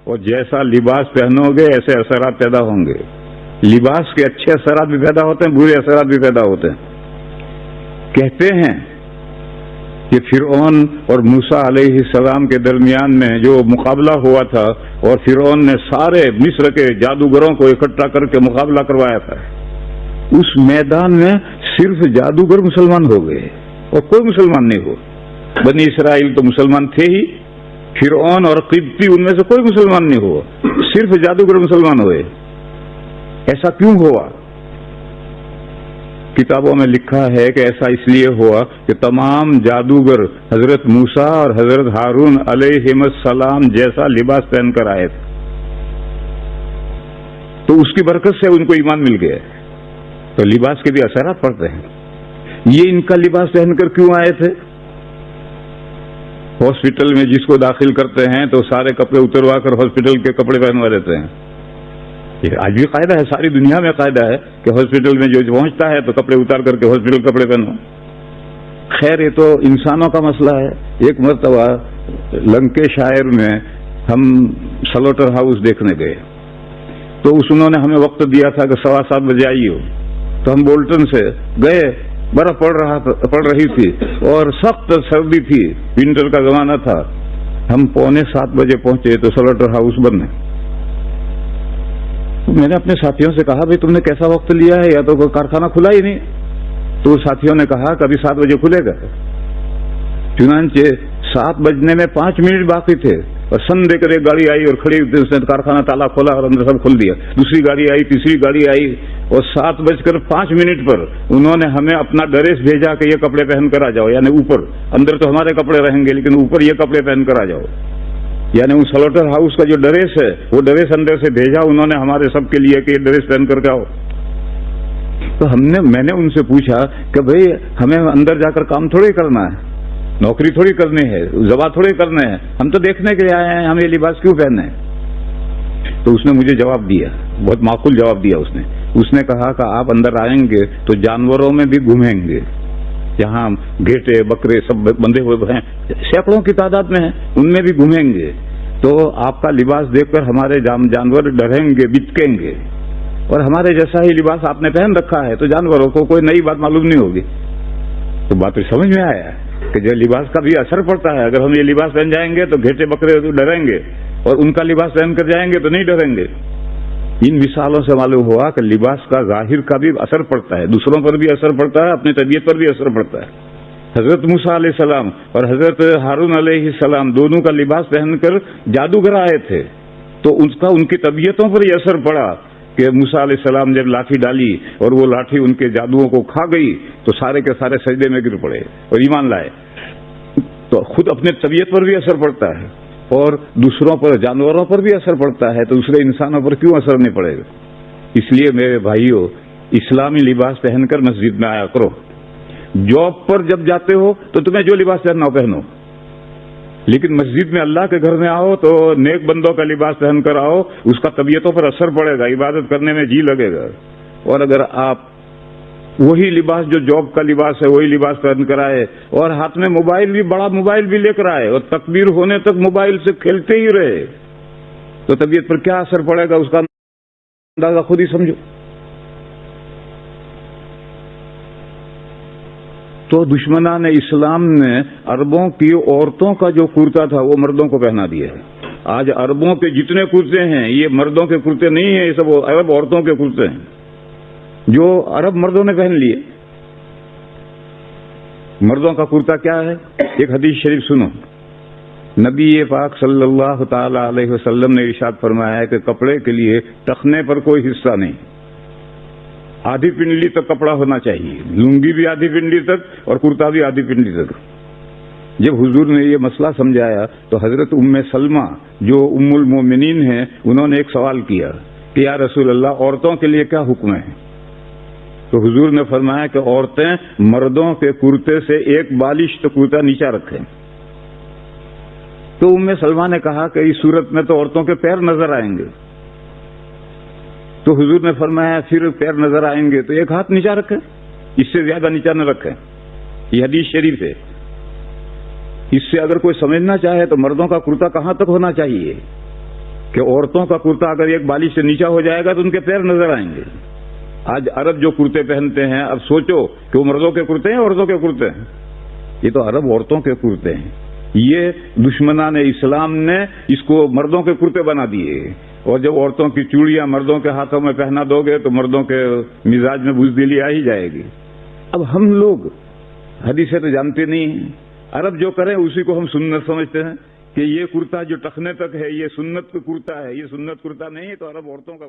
اور جیسا لباس پہنو گے ایسے اثرات پیدا ہوں گے. لباس کے اچھے اثرات بھی پیدا ہوتے ہیں، برے اثرات بھی پیدا ہوتے ہیں. کہتے ہیں کہ فرعون اور موسیٰ علیہ السلام کے درمیان میں جو مقابلہ ہوا تھا، اور فرعون نے سارے مصر کے جادوگروں کو اکٹھا کر کے مقابلہ کروایا تھا، اس میدان میں صرف جادوگر مسلمان ہو گئے اور کوئی مسلمان نہیں ہوا. بنی اسرائیل تو مسلمان تھے ہی، فرعون اور قبطی ان میں سے کوئی مسلمان نہیں ہوا، صرف جادوگر مسلمان ہوئے. ایسا کیوں ہوا؟ کتابوں میں لکھا ہے کہ ایسا اس لیے ہوا کہ تمام جادوگر حضرت موسیٰ اور حضرت ہارون علیہ السلام جیسا لباس پہن کر آئے تھے، تو اس کی برکت سے ان کو ایمان مل گیا. تو لباس کے بھی اثرات پڑتے ہیں. یہ ان کا لباس پہن کر کیوں آئے تھے؟ ہاسپٹل میں جس کو داخل کرتے ہیں تو سارے کپڑے اتروا کر ہاسپٹل کے کپڑے پہنوا دیتے ہیں. یہ آج بھی قاعدہ ہے، ساری دنیا میں قاعدہ ہے کہ ہاسپٹل میں جو پہنچتا ہے تو کپڑے اتار کر کے ہاسپٹل کپڑے پہنو. خیر یہ تو انسانوں کا مسئلہ ہے. ایک مرتبہ لنکیشائر میں ہم سلوٹر ہاؤس دیکھنے گئے، تو انہوں نے ہمیں وقت دیا تھا کہ 7:15 بجے آئیے. تو ہم بولٹن سے گئے، برف پڑ رہی تھی اور سخت سردی تھی، ونٹر کا زمانہ تھا. ہم 6:45 بجے پہنچے تو سلوٹر ہاؤس بند ہے. میں نے اپنے ساتھیوں سے کہا بھائی تم نے کیسا وقت لیا ہے، یا تو کوئی کارخانہ کھلا ہی نہیں. تو ساتھیوں نے کہا کہ ابھی 7 بجے کھلے گا. چنانچہ 7 بجنے میں 5 منٹ باقی تھے اور سن دے کر ایک گاڑی آئی اور کھڑی، اس نے کارخانہ تالا کھولا اور اندر سب کھول دیا. دوسری گاڑی آئی، تیسری گاڑی آئی، اور 7:05 پر انہوں نے ہمیں اپنا ڈریس بھیجا کہ یہ کپڑے پہن کر آ جاؤ. یعنی اوپر، اندر تو ہمارے کپڑے رہیں گے لیکن اوپر یہ کپڑے پہن کر آ جاؤ. یعنی وہ سلوٹر ہاؤس کا جو ڈریس ہے وہ ڈریس اندر سے بھیجا انہوں نے ہمارے سب کے لیے کہ یہ ڈریس پہن کر کے آؤ. تو میں نے ان سے پوچھا کہ بھئی ہمیں اندر جا کر کام تھوڑی کرنا ہے، نوکری تھوڑی کرنی ہے، زبا تھوڑی کرنے ہیں، ہم تو دیکھنے کے لیے آئے ہیں، ہم یہ لباس کیوں پہنے؟ تو اس نے مجھے جواب دیا، بہت معقول جواب دیا. اس نے کہا کہ آپ اندر آئیں گے تو جانوروں میں بھی گھومیں گے، جہاں گھیٹے بکرے سب بندھے ہوئے ہیں، سینکڑوں کی تعداد میں ہیں، ان میں بھی گھومیں گے. تو آپ کا لباس دیکھ کر ہمارے جانور ڈریں گے، بچکیں گے. اور ہمارے جیسا ہی لباس آپ نے پہن رکھا ہے تو جانوروں کو کوئی نئی بات معلوم نہیں ہوگی. تو بات سمجھ میں آیا کہ جو لباس کا بھی اثر پڑتا ہے. اگر ہم یہ لباس پہن جائیں گے تو گھیٹے بکرے تو ڈریں گے، اور ان کا لباس پہن کر جائیں گے تو نہیں ڈریں گے. ان مثالوں سے معلوم ہوا کہ لباس کا ظاہر کا بھی اثر پڑتا ہے، دوسروں پر بھی اثر پڑتا ہے، اپنی طبیعت پر بھی اثر پڑتا ہے. حضرت موسیٰ علیہ السلام اور حضرت ہارون علیہ السلام دونوں کا لباس پہن کر جادوگر آئے تھے، تو ان کی طبیعتوں پر یہ اثر پڑا کہ موسیٰ علیہ السلام جب لاٹھی ڈالی اور وہ لاٹھی ان کے جادوؤں کو کھا گئی تو سارے کے سارے سجدے میں گر پڑے اور ایمان لائے. تو خود اپنے طبیعت پر بھی اثر پڑتا ہے اور دوسروں پر، جانوروں پر بھی اثر پڑتا ہے، تو دوسرے انسانوں پر کیوں اثر نہیں پڑے گا؟ اس لیے میرے بھائیوں، اسلامی لباس پہن کر مسجد میں آیا کرو. جاب پر جب جاتے ہو تو تمہیں جو لباس پہننا ہو پہنو، لیکن مسجد میں اللہ کے گھر میں آؤ تو نیک بندوں کا لباس پہن کر آؤ. اس کا طبیعتوں پر اثر پڑے گا، عبادت کرنے میں جی لگے گا. اور اگر آپ وہی لباس جو جاب کا لباس ہے وہی لباس پہن کر آئے اور ہاتھ میں موبائل بھی، بڑا موبائل بھی لے کر آئے اور تکبیر ہونے تک موبائل سے کھیلتے ہی رہے، تو طبیعت پر کیا اثر پڑے گا اس کا اندازہ خود ہی سمجھو. تو دشمنان اسلام نے عربوں کی عورتوں کا جو کرتا تھا وہ مردوں کو پہنا دیا ہے. آج عربوں کے جتنے کرتے ہیں یہ مردوں کے کرتے نہیں ہیں، یہ سب عرب عورتوں کے کرتے ہیں جو عرب مردوں نے پہن لیے. مردوں کا کرتا کیا ہے؟ ایک حدیث شریف سنو. نبی پاک صلی اللہ تعالی علیہ وسلم نے ارشاد فرمایا ہے کہ کپڑے کے لیے ٹخنے پر کوئی حصہ نہیں، آدھی پنڈلی تک کپڑا ہونا چاہیے، لنگی بھی آدھی پنڈلی تک اور کرتا بھی آدھی پنڈلی تک. جب حضور نے یہ مسئلہ سمجھایا تو حضرت ام سلمہ جو ام المومنین ہیں انہوں نے ایک سوال کیا کہ یا رسول اللہ عورتوں کے لیے کیا حکم ہے؟ تو حضور نے فرمایا کہ عورتیں مردوں کے کرتے سے ایک بالشت کرتا نیچا رکھیں. تو ام سلمہ نے کہا کہ اس صورت میں تو عورتوں کے پیر نظر آئیں گے. تو حضور نے فرمایا پھر پیر نظر آئیں گے تو ایک ہاتھ نیچا رکھیں، اس سے زیادہ نیچا نہ رکھیں. یہ حدیث شریف ہے. اس سے اگر کوئی سمجھنا چاہے تو مردوں کا کرتا کہاں تک ہونا چاہیے کہ عورتوں کا کرتا اگر ایک بالی سے نیچا ہو جائے گا تو ان کے پیر نظر آئیں گے. آج عرب جو کرتے پہنتے ہیں، اب سوچو کہ وہ مردوں کے کرتے ہیں عورتوں کے کرتے ہیں؟ یہ تو عرب عورتوں کے کرتے ہیں. یہ دشمنان اسلام نے اس کو مردوں کے کرتے بنا دیے. اور جب عورتوں کی چوڑیاں مردوں کے ہاتھوں میں پہنا دو گے تو مردوں کے مزاج میں بزدلی آ ہی جائے گی. اب ہم لوگ حدیثیں تو جانتے نہیں ہیں. عرب جو کریں اسی کو ہم سنت سمجھتے ہیں کہ یہ کرتا جو ٹخنے تک ہے یہ سنت کا کرتا ہے. یہ سنت کرتا نہیں ہے، تو عرب عورتوں کا